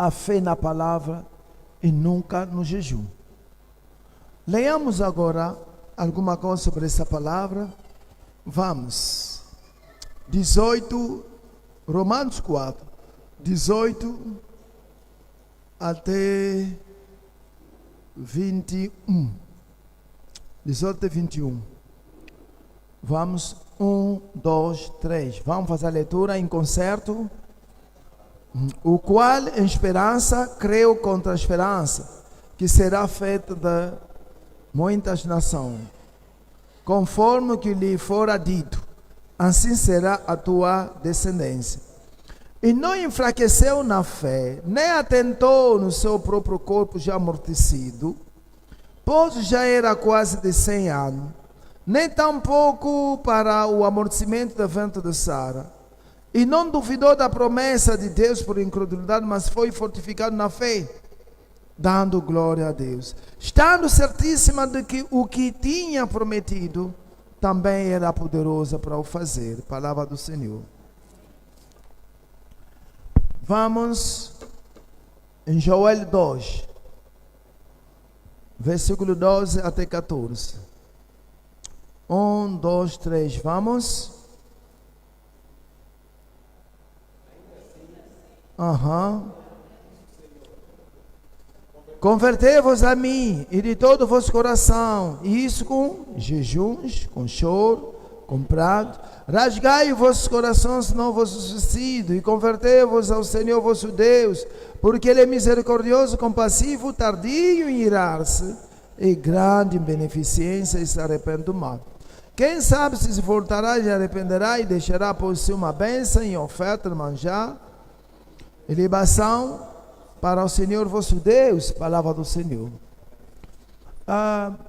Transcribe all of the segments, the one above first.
a fé na palavra e nunca no jejum. Leamos agora alguma coisa sobre essa palavra. Vamos. 18, Romanos 4, 18 até 21. 18 e 21. Vamos, 1, 2, 3. Vamos fazer a leitura em concerto. O qual, em esperança, creu contra a esperança, que será feita de muitas nações, conforme o que lhe fora dito, assim será a tua descendência. E não enfraqueceu na fé, nem atentou no seu próprio corpo já amortecido, pois já era quase de 100 anos, nem tampouco para o amortecimento do ventre de Sara. E não duvidou da promessa de Deus por incredulidade, mas foi fortificado na fé, dando glória a Deus, estando certíssima de que o que tinha prometido também era poderoso para o fazer. Palavra do Senhor. Vamos em Joel 2, versículo 12 até 14. 1, 2, 3, vamos. Convertei-vos a mim e de todo o vosso coração, e isso com jejuns, com choro, com pranto. Rasgai os vossos corações, não vossos vestidos, e convertei-vos ao Senhor vosso Deus, porque Ele é misericordioso, compassivo, tardio em irar-se, e grande em beneficência, e se arrepende do mal. Quem sabe se voltará e arrependerá, e deixará por si uma bênção em oferta de manjar e libação para o Senhor vosso Deus. Palavra do Senhor.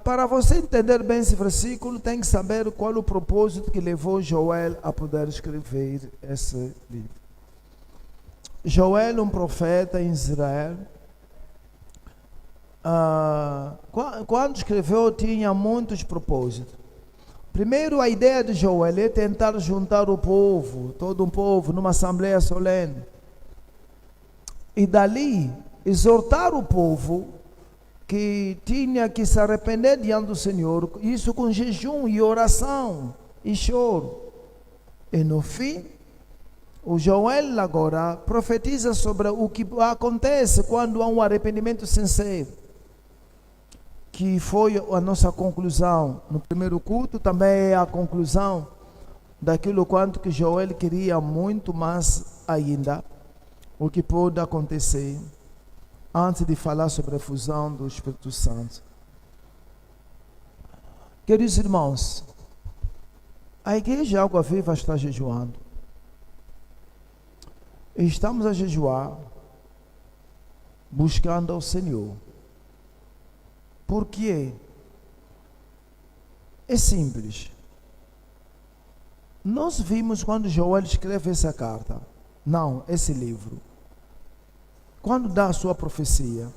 Para você entender bem esse versículo, tem que saber qual o propósito que levou Joel a poder escrever esse livro. Joel, um profeta em Israel, quando escreveu, tinha muitos propósitos. Primeiro, a ideia de Joel é tentar juntar o povo, todo um povo, numa assembleia solene. E dali, exortar o povo que tinha que se arrepender diante do Senhor, isso com jejum e oração e choro. E no fim, o Joel agora profetiza sobre o que acontece quando há um arrependimento sincero, que foi a nossa conclusão no primeiro culto, também é a conclusão daquilo quanto que Joel queria muito mais ainda, o que pode acontecer antes de falar sobre a fusão do Espírito Santo. Queridos irmãos, a igreja Água Viva está jejuando. E estamos a jejuar buscando ao Senhor. Por quê? É simples. Nós vimos quando Joel escreve essa carta, não, esse livro, quando dá a sua profecia,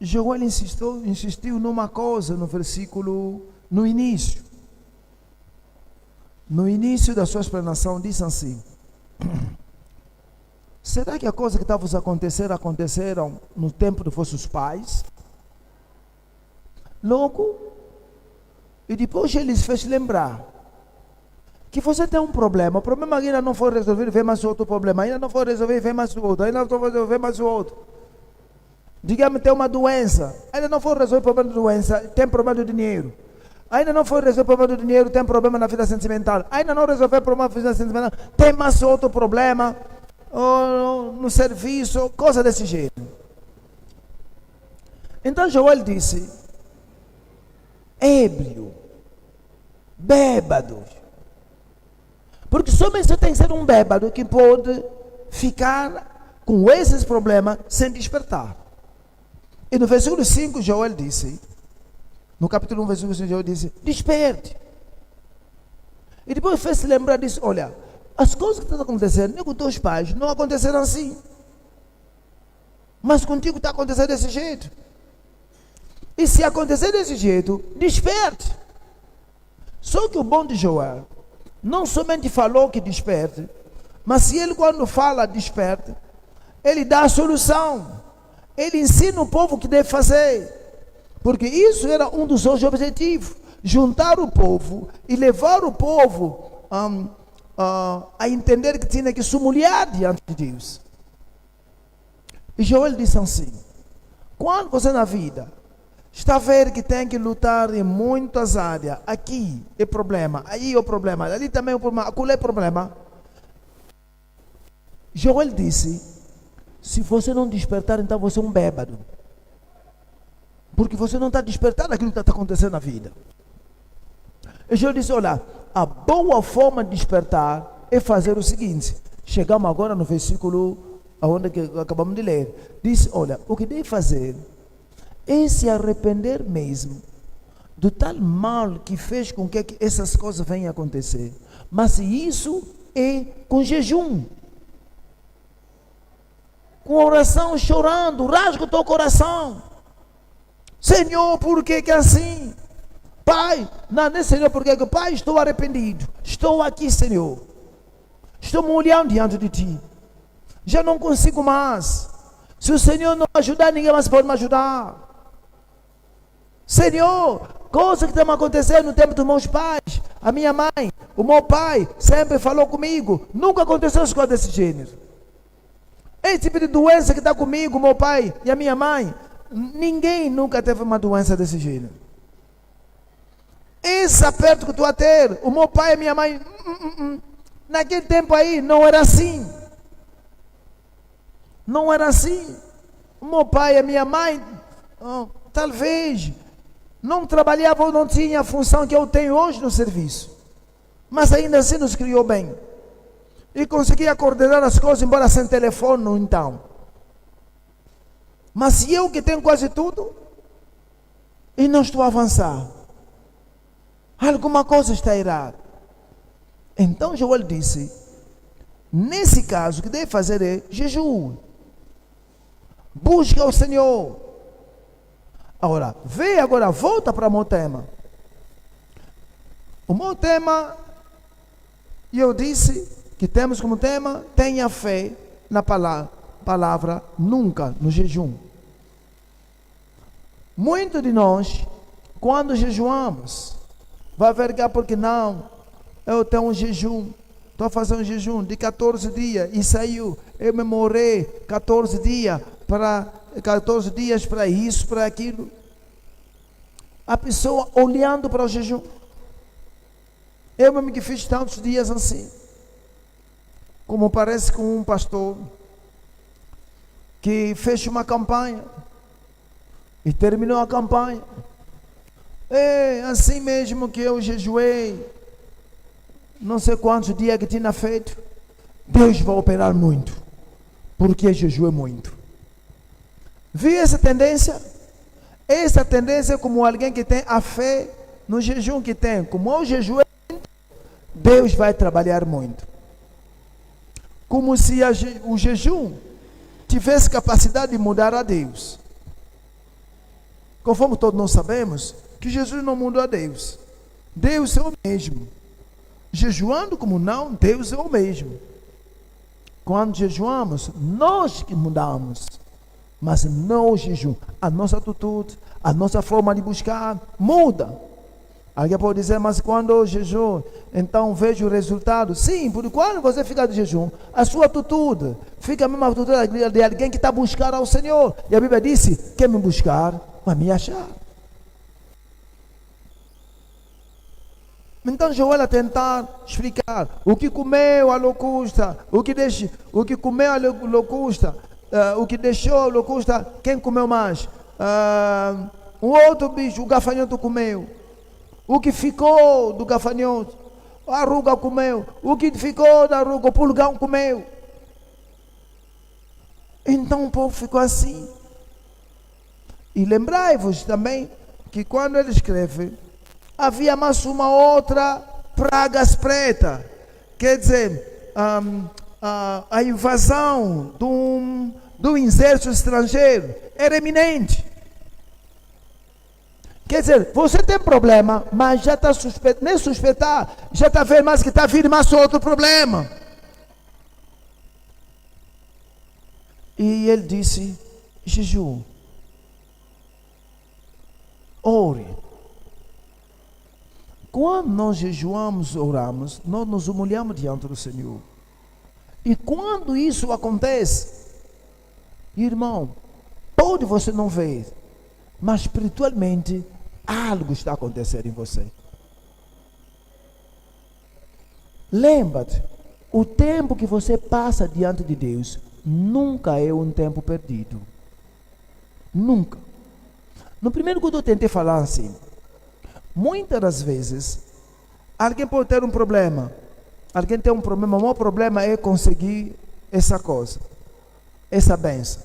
Joel insistiu numa coisa no versículo, no início da sua explanação, diz assim: será que a coisa que estava a acontecer aconteceram no tempo de vossos pais? Logo, e depois ele fez lembrar que você tem um problema, o problema ainda não foi resolvido, vem mais outro problema, ainda não foi resolvido, vem mais outro, ainda não foi resolvido, vem mais outro. Digamos, tem uma doença, ainda não foi resolvido o problema da doença, tem problema do dinheiro. Ainda não foi resolvido o problema do dinheiro, tem problema na vida sentimental. Ainda não resolveu o problema na vida sentimental, tem mais outro problema no serviço, coisa desse jeito. Então Joel disse: ébrio, bêbado. Porque somente você tem que ser um bêbado que pode ficar com esses problemas sem despertar. E no versículo 5, Joel disse, no capítulo 1, versículo 5, Joel disse: desperte. E depois fez-se lembrar disso: olha, as coisas que estão acontecendo, nem com teus pais, não aconteceram assim. Mas contigo está acontecendo desse jeito. E se acontecer desse jeito, desperte. Só que o bom de Joel não somente falou que desperte, mas se ele quando fala desperte, Ele dá a solução. Ele ensina o povo o que deve fazer. Porque isso era um dos seus objetivos. Juntar o povo e levar o povo a entender que tinha que se humilhar diante de Deus. E Joel disse assim: quando você na vida está a ver que tem que lutar em muitas áreas, aqui é problema, aí é o problema, ali também é o problema, acolá é problema. Joel disse: se você não despertar, então você é um bêbado. Porque você não está despertando aquilo que está acontecendo na vida. E Joel disse: olha, a boa forma de despertar é fazer o seguinte. Chegamos agora no versículo onde acabamos de ler. Diz: olha, o que deve fazer é se arrepender mesmo do tal mal que fez com que essas coisas venham a acontecer. Mas isso é com jejum, com oração, chorando, rasga o teu coração. Senhor, por que é assim? Pai, não é Senhor, por que? Pai, estou arrependido. Estou aqui, Senhor. Estou me olhando diante de Ti. Já não consigo mais. Se o Senhor não ajudar, ninguém mais pode me ajudar. Senhor, coisa que está me acontecendo no tempo dos meus pais, a minha mãe, o meu pai, sempre falou comigo. Nunca aconteceu as coisas desse gênero. Esse tipo de doença que está comigo, meu pai e a minha mãe, ninguém nunca teve uma doença desse gênero. Esse aperto que tu a ter, o meu pai e a minha mãe, naquele tempo aí não era assim. Não era assim. O meu pai e a minha mãe, talvez, não trabalhavam, não tinham a função que eu tenho hoje no serviço. Mas ainda assim nos criou bem. E conseguia coordenar as coisas, embora sem telefone, então. Mas se eu que tenho quase tudo, e não estou a avançar, alguma coisa está errada. Então Joel disse: nesse caso, o que deve fazer é jejum. Busca o Senhor. Agora, volta para o meu tema. O meu tema, eu disse que temos como tema: tenha fé na palavra nunca no jejum. Muitos de nós, quando jejuamos, vai ver que porque não, eu tenho um jejum, estou a fazer um jejum de 14 dias e saiu, eu me morri 14 dias para isso, para aquilo. A pessoa olhando para o jejum. Eu mesmo que fiz tantos dias assim, como parece com um pastor que fez uma campanha e terminou a campanha. É assim mesmo que eu jejuei, não sei quantos dias que tinha feito. Deus vai operar muito, porque jejuei muito. Vi essa tendência? Essa tendência é como alguém que tem a fé no jejum que tem. Como eu jejuei, Deus vai trabalhar muito. Como se o jejum tivesse capacidade de mudar a Deus. Conforme todos nós sabemos, que Jesus não mudou a Deus. Deus é o mesmo. Jejuando como não, Deus é o mesmo. Quando jejuamos, nós que mudamos. Mas não o jejum. A nossa atitude, a nossa forma de buscar muda. Alguém pode dizer: mas quando eu jejum, então vejo o resultado. Sim, porque quando você fica de jejum, a sua atitude fica a mesma atitude de alguém que está buscando ao Senhor. E a Bíblia disse: quem me buscar, vai me achar. Então Joel a tentar explicar o que comeu a locusta, o que comeu a locusta, o que deixou a locusta, quem comeu mais? Um outro bicho, o gafanhoto comeu. O que ficou do gafanhoto, a ruga comeu. O que ficou da ruga, o pulgão comeu. Então o povo ficou assim. E lembrai-vos também que quando ele escreve, havia mais uma outra pragas preta. Quer dizer, a invasão do exército estrangeiro era iminente. Quer dizer, você tem problema, mas já está suspeito, nem suspeitar, já está vendo mais que está vindo mais outro problema. E ele disse: jejum, ore. Quando nós jejuamos, oramos, nós nos humilhamos diante do Senhor. E quando isso acontece, irmão, pode você não ver, mas espiritualmente algo está acontecendo em você. Lembra-te, o tempo que você passa diante de Deus nunca é um tempo perdido. Nunca. No primeiro culto eu tentei falar assim. Muitas das vezes, alguém pode ter um problema. Alguém tem um problema. O maior problema é conseguir essa coisa, essa bênção.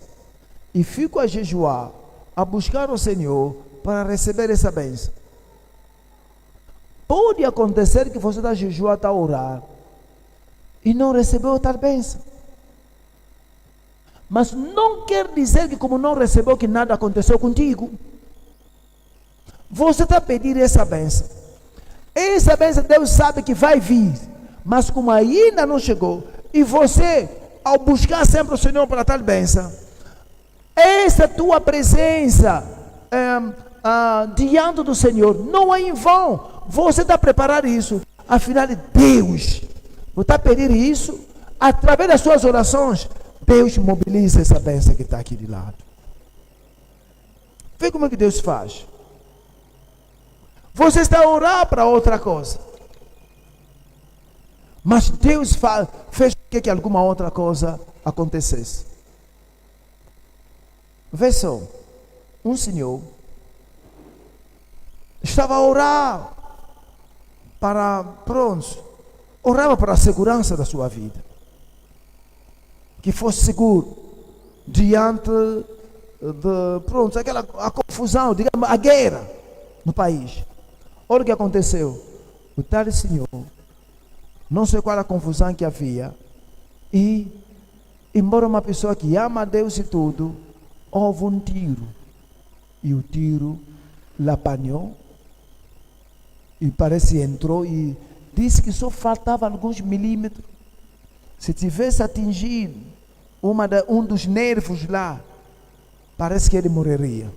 E fico a jejuar, a buscar o Senhor para receber essa bênção. Pode acontecer que você está a jejuar, está a orar e não recebeu tal bênção. Mas não quer dizer que como não recebeu, que nada aconteceu contigo. Você está a pedir essa bênção. Essa bênção Deus sabe que vai vir. Mas como ainda não chegou, e você, ao buscar sempre o Senhor para tal bênção, essa tua presença diante do Senhor não é em vão. Você está a preparar isso. Afinal, Deus, você está a pedir isso, através das suas orações, Deus mobiliza essa bênção que está aqui de lado. Vê como é que Deus faz. Você está a orar para outra coisa, mas Deus fez que alguma outra coisa acontecesse. Vê só, um senhor estava a orar orava para a segurança da sua vida, que fosse seguro diante de a confusão, digamos, a guerra no país. Olha o que aconteceu. O tal senhor, não sei qual a confusão que havia, e embora uma pessoa que ama a Deus e tudo, houve um tiro, e o tiro lhe apanhou, e parece que entrou, e disse que só faltava alguns milímetros. Se tivesse atingido um dos nervos lá, parece que ele morreria.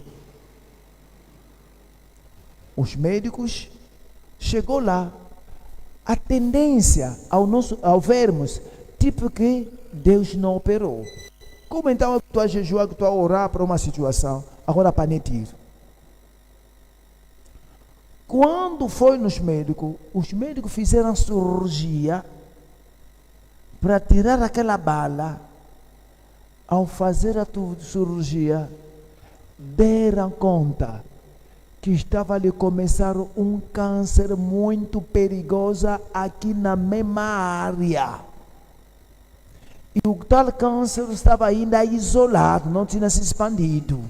Os médicos chegou lá. A tendência ao vermos, tipo que Deus não operou. Como então tu a jejuar, que tu a orar para uma situação, agora apanhei tiro. Quando foi nos médicos, os médicos fizeram cirurgia para tirar aquela bala. Ao fazer a cirurgia, deram conta que estava a lhe começar um câncer muito perigoso aqui na mesma área. E o tal câncer estava ainda isolado, não tinha se expandido.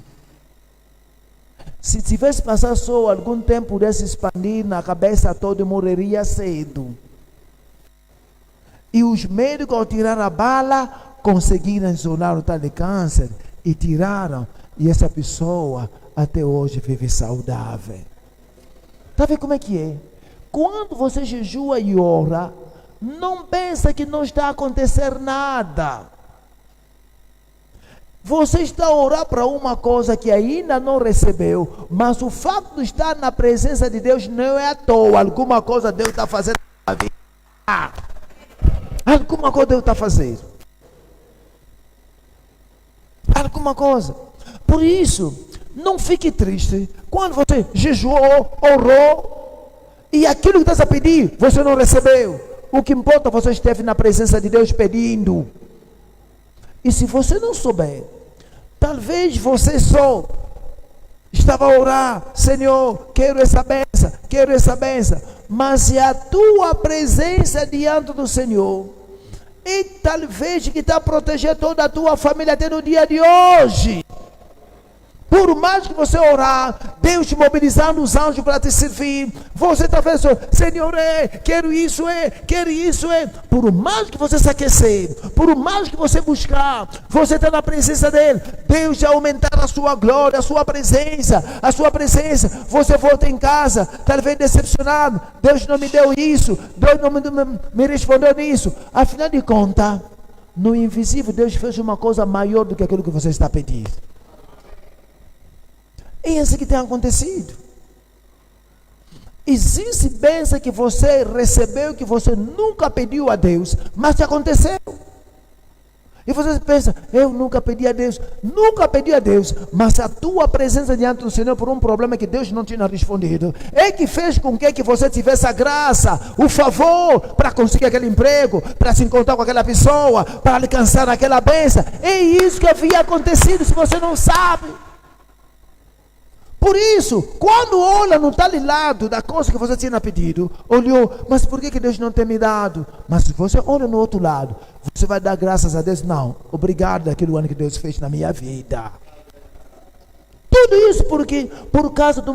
Se tivesse passado só algum tempo, pudesse expandir na cabeça toda, morreria cedo. E os médicos, ao tirar a bala, conseguiram isolar o tal de câncer e tiraram. E essa pessoa até hoje vive saudável. Está vendo como é que é? Quando você jejua e ora, não pensa que não está a acontecer nada. Você está a orar para uma coisa que ainda não recebeu, mas o fato de estar na presença de Deus não é à toa. Alguma coisa Deus está fazendo na vida. Alguma coisa Deus está fazendo. Alguma coisa. Por isso, não fique triste quando você jejuou, orou, e aquilo que está a pedir, você não recebeu. O que importa, você esteve na presença de Deus pedindo. E se você não souber, talvez você só estava a orar: Senhor, quero essa bênção, mas é a tua presença diante do Senhor, e talvez que está a proteger toda a tua família até no dia de hoje. Por mais que você orar, Deus te mobilizando os anjos para te servir, você está vendo, Senhor, quero isso. Por mais que você se aquecer, por mais que você buscar, você está na presença dele. Deus vai aumentar a sua glória, a sua presença. Você volta em casa, talvez decepcionado. Deus não me deu isso, Deus não me respondeu nisso. Afinal de contas, no invisível, Deus fez uma coisa maior do que aquilo que você está pedindo. É isso que tem acontecido. Existe bênção que você recebeu, que você nunca pediu a Deus, mas te aconteceu. E você pensa, eu nunca pedi a Deus. Nunca pedi a Deus, mas a tua presença diante do Senhor por um problema que Deus não tinha respondido, é que fez com que você tivesse a graça, o favor, para conseguir aquele emprego, para se encontrar com aquela pessoa, para alcançar aquela bênção. É isso que havia acontecido, se você não sabe. Por isso, quando olha no tal lado da coisa que você tinha pedido, olhou, mas por que Deus não tem me dado? Mas se você olha no outro lado, você vai dar graças a Deus? Não, obrigado daquilo ano que Deus fez na minha vida. Tudo isso porque, por causa de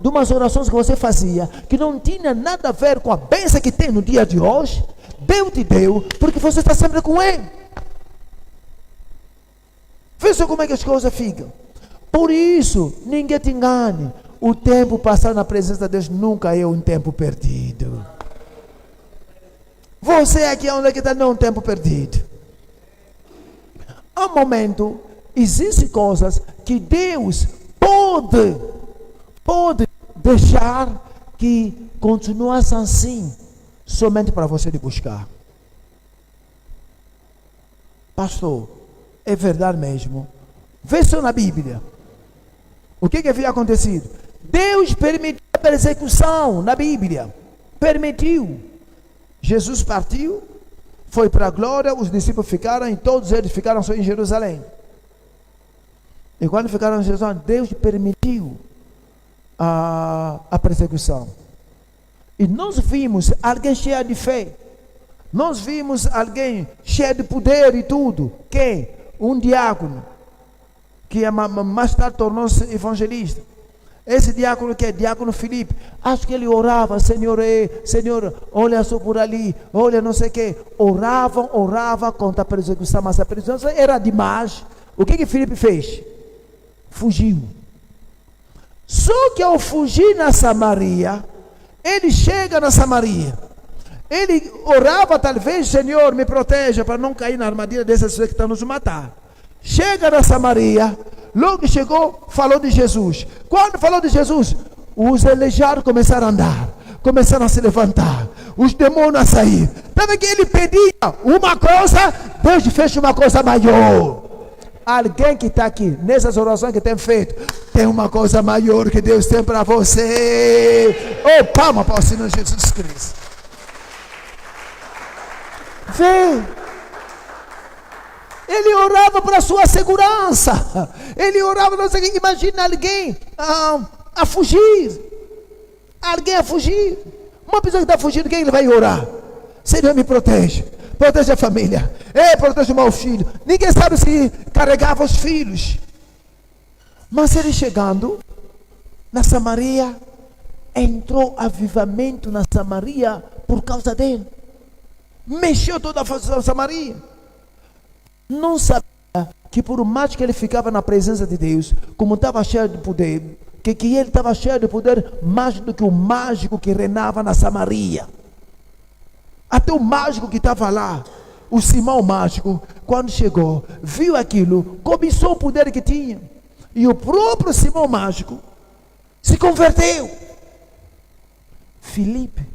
umas orações que você fazia, que não tinha nada a ver com a bênção que tem no dia de hoje, Deus te deu, porque você está sempre com Ele. Veja como é que as coisas ficam. Por isso, ninguém te engane. O tempo passado na presença de Deus nunca é um tempo perdido. Você aqui onde é que está não é um tempo perdido. Há um momento, existem coisas que Deus pode deixar que continuassem assim, somente para você de buscar. Pastor, é verdade mesmo. Vê só na Bíblia. O que havia acontecido? Deus permitiu a persecução na Bíblia. Permitiu. Jesus partiu, foi para a glória, os discípulos ficaram, e todos eles ficaram só em Jerusalém. E quando ficaram em Jerusalém, Deus permitiu a persecução. E nós vimos alguém cheio de fé. Nós vimos alguém cheio de poder e tudo. Quem? Um diácono, que mais tarde tornou-se evangelista. Esse diácono que é diácono Filipe, acho que ele orava, Senhor, olha só por ali, olha não sei o que. Orava contra a perseguição, mas a perseguição era demais. O que Filipe fez? Fugiu. Só que ao fugir na Samaria, ele chega na Samaria. Ele orava talvez, Senhor, me proteja para não cair na armadilha dessas pessoas que estão nos matar. Chega na Samaria, logo que chegou, falou de Jesus. Quando falou de Jesus, os aleijados começaram a andar, começaram a se levantar, os demônios a sair. Sabe que ele pedia uma coisa, Deus fez uma coisa maior. Alguém que está aqui, nessas orações que tem feito, tem uma coisa maior que Deus tem para você. Oh, palma para o Senhor Jesus Cristo. Vê. Ele orava para a sua segurança. Ele orava, não sei, imagina alguém a fugir. Alguém a fugir. Uma pessoa que está fugindo, quem ele vai orar? Senhor, me protege. Protege a família. Protege o meu filho. Ninguém sabe se carregava os filhos. Mas ele chegando na Samaria, entrou avivamento na Samaria por causa dele. Mexeu toda a Samaria. Não sabia que por mais que ele ficava na presença de Deus, como estava cheio de poder, que ele estava cheio de poder mais do que o mágico que reinava na Samaria. Até o mágico que estava lá, o Simão mágico, quando chegou, viu aquilo, cobiçou o poder que tinha. E o próprio Simão mágico se converteu. Filipe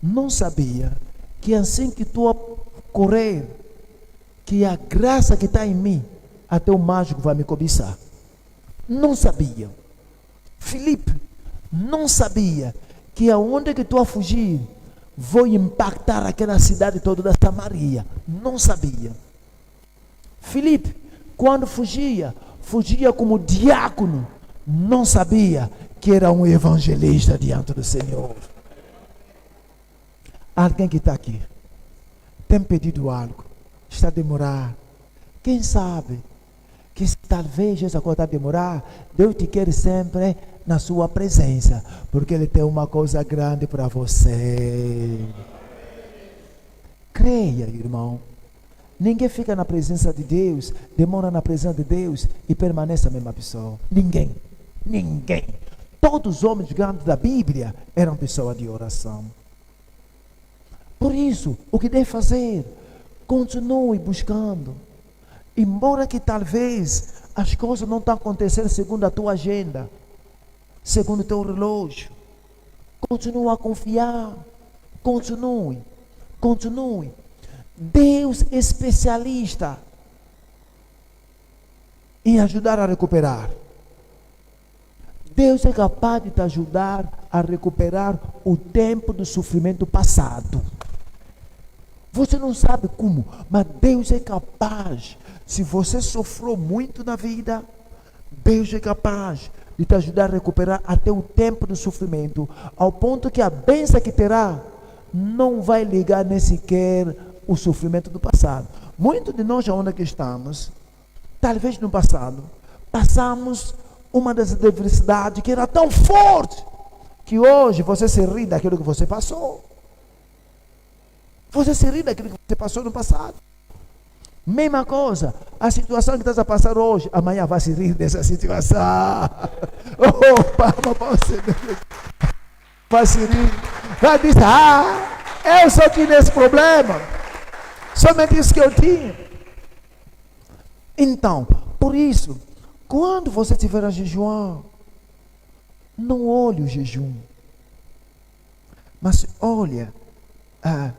não sabia que assim que tu correr, que a graça que está em mim, até o mágico vai me cobiçar. Não sabia. Filipe não sabia que aonde que tu a fugir, vou impactar aquela cidade toda da Samaria. Não sabia. Filipe, quando fugia como diácono, não sabia que era um evangelista diante do Senhor. Alguém que está aqui, tem pedido algo, está a demorar. Quem sabe que talvez essa coisa está a demorar, Deus te quer sempre na sua presença, porque Ele tem uma coisa grande para você. Creia, irmão. Ninguém fica na presença de Deus, demora na presença de Deus e permanece a mesma pessoa. Ninguém. Todos os homens grandes da Bíblia eram pessoas de oração. Por isso, o que deve fazer? Continue buscando. Embora que talvez as coisas não estão acontecendo segundo a tua agenda, segundo o teu relógio, continue a confiar. Continue. Deus é especialista em ajudar a recuperar. Deus é capaz de te ajudar a recuperar o tempo do sofrimento passado. Você não sabe como, mas Deus é capaz. Se você sofreu muito na vida, Deus é capaz de te ajudar a recuperar até o tempo do sofrimento, ao ponto que a bênção que terá não vai ligar nem sequer o sofrimento do passado. Muitos de nós, onde que estamos, talvez no passado, passamos uma das adversidades que era tão forte, que hoje você se ri daquilo que você passou. Você se ri daquilo que você passou no passado. Mesma coisa, a situação que estás a passar hoje, amanhã vai se rir dessa situação. Opa, vai se rir. Vai dizer, eu só tinha esse problema. Somente isso que eu tinha. Então, por isso, quando você estiver a jejuar, não olhe o jejum, mas olha,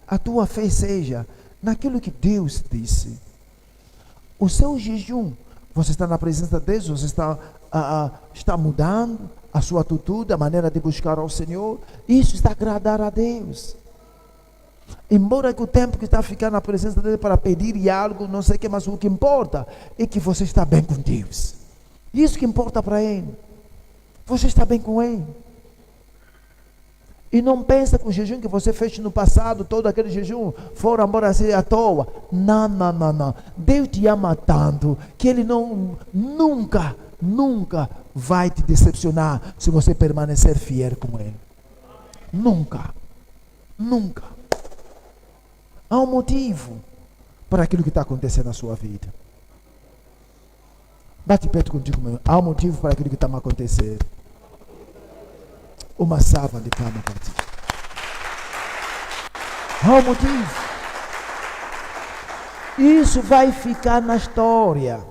a tua fé seja naquilo que Deus disse. O seu jejum, você está na presença de Deus, você está mudando a sua atitude, a maneira de buscar ao Senhor. Isso está a agradar a Deus. Embora que o tempo que está a ficar na presença dele para pedir algo, não sei o que, mas o que importa é que você está bem com Deus. Isso que importa para Ele. Você está bem com Ele. E não pensa que o jejum que você fez no passado, todo aquele jejum, fora embora assim à toa. Não. Deus te ama tanto que Ele nunca vai te decepcionar se você permanecer fiel com Ele. Nunca. Há um motivo para aquilo que está acontecendo na sua vida. Bate perto contigo, meu. Há um motivo para aquilo que está a acontecer. Uma salva de palmas para ti. Há um motivo. Isso vai ficar na história.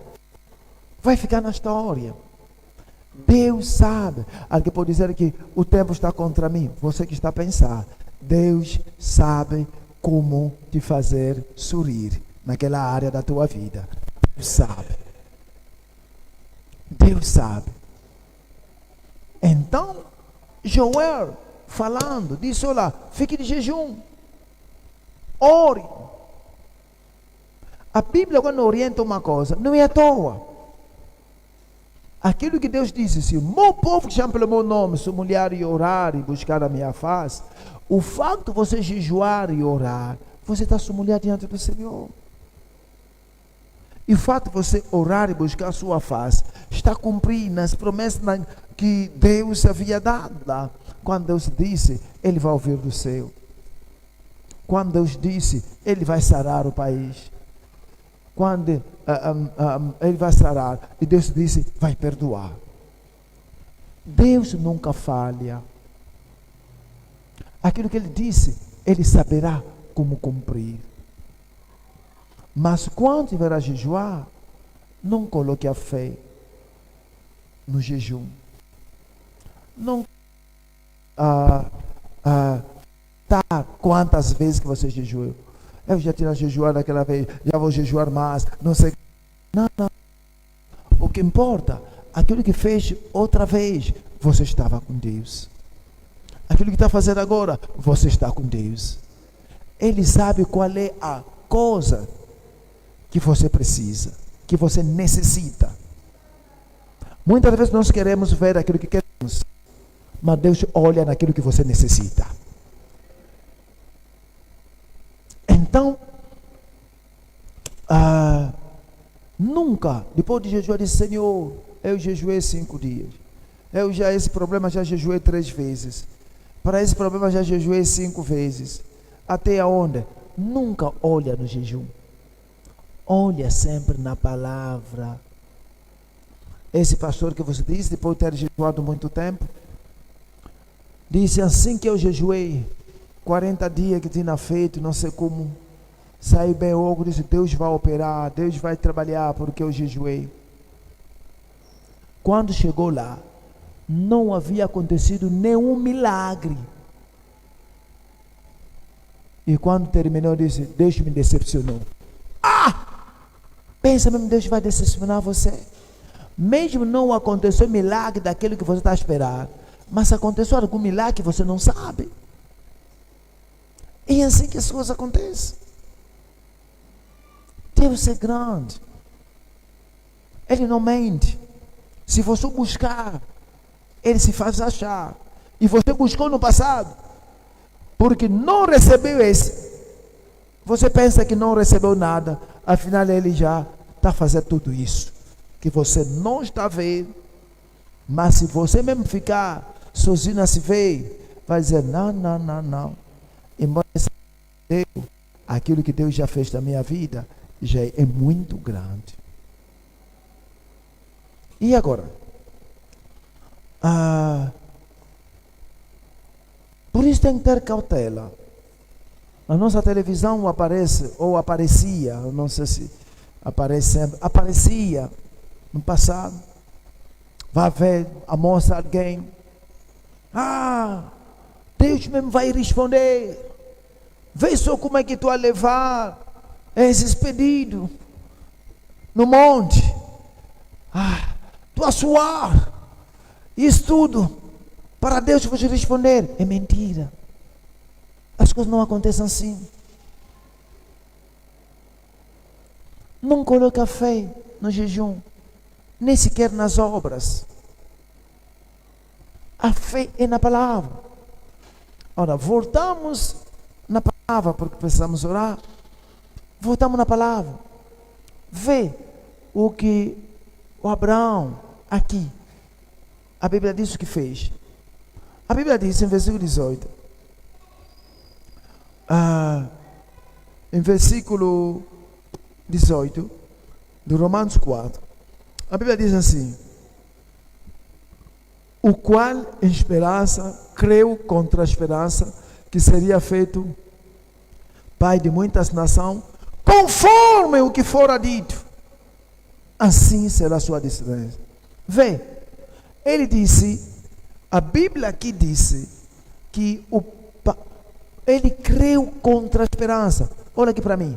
Deus sabe. Alguém pode dizer que o tempo está contra mim. Você que está a pensar. Deus sabe como te fazer sorrir naquela área da tua vida. Deus sabe. Então, Joel falando, disse, olha, fique de jejum, ore. A Bíblia, quando orienta uma coisa, não é à toa. Aquilo que Deus disse, se o meu povo que chama pelo meu nome se humilhar e orar e buscar a minha face, o fato de você jejuar e orar, você está se humilhar diante do Senhor. E o fato de você orar e buscar a sua face, está cumprindo nas promessas que Deus havia dado lá. Quando Deus disse, Ele vai ouvir do céu. Quando Deus disse, Ele vai sarar o país. Quando Ele vai sarar, e Deus disse, vai perdoar. Deus nunca falha. Aquilo que Ele disse, Ele saberá como cumprir. Mas quando tiver a jejuar, não coloque a fé no jejum. Não quantas vezes que você jejuou. Eu já tinha jejuado aquela vez, já vou jejuar mais, não sei. Não. O que importa, aquilo que fez outra vez, você estava com Deus. Aquilo que está fazendo agora, você está com Deus. Ele sabe qual é a coisa que você precisa, que você necessita. Muitas vezes nós queremos ver aquilo que queremos, mas Deus olha naquilo que você necessita. Então, nunca, depois de jejuar, disse, Senhor, eu jejuei 5 dias. Esse problema já jejuei 3 vezes. Para esse problema já jejuei 5 vezes. Até aonde? Nunca olha no jejum. Olha sempre na palavra. Esse pastor que você disse, depois de ter jejuado muito tempo, disse, assim que eu jejuei 40 dias que tinha feito, não sei como, Saiu bem logo, disse, Deus vai operar, Deus vai trabalhar porque eu jejuei. Quando chegou lá, não havia acontecido nenhum milagre. E quando terminou, disse, Deus me decepcionou. Pensa mesmo, Deus vai decepcionar você. Mesmo não aconteceu milagre daquilo que você está esperando, mas aconteceu algum milagre que você não sabe. E é assim que as coisas acontecem. Deus é grande. Ele não mente. Se você buscar, Ele se faz achar. E você buscou no passado, porque não recebeu esse. Você pensa que não recebeu nada, afinal Ele já está fazendo tudo isso, que você não está vendo. Mas se você mesmo ficar sozinho a se ver, vai dizer, não. Embora aquilo que Deus já fez na minha vida, já é muito grande. E agora? Por isso tem que ter cautela. Na nossa televisão aparece, ou aparecia, não sei se aparecia no passado. Vai ver, mostra alguém. Deus mesmo vai responder. Vê só como é que tu vai levar esses pedidos no monte. Tu a suar. Isso tudo para Deus vos responder. É mentira. As coisas não acontecem assim. Não coloca fé no jejum, nem sequer nas obras. A fé é na palavra. Ora, voltamos na palavra, porque precisamos orar. Voltamos na palavra. Vê o que o Abraão aqui, a Bíblia diz o que fez. A Bíblia diz em versículo 18, em versículo 18 do Romanos 4, a Bíblia diz assim: o qual em esperança creu contra a esperança que seria feito pai de muitas nações, conforme o que fora dito, assim será a sua descendência. Vê, ele disse, a Bíblia aqui disse que ele creu contra a esperança. Olha aqui para mim.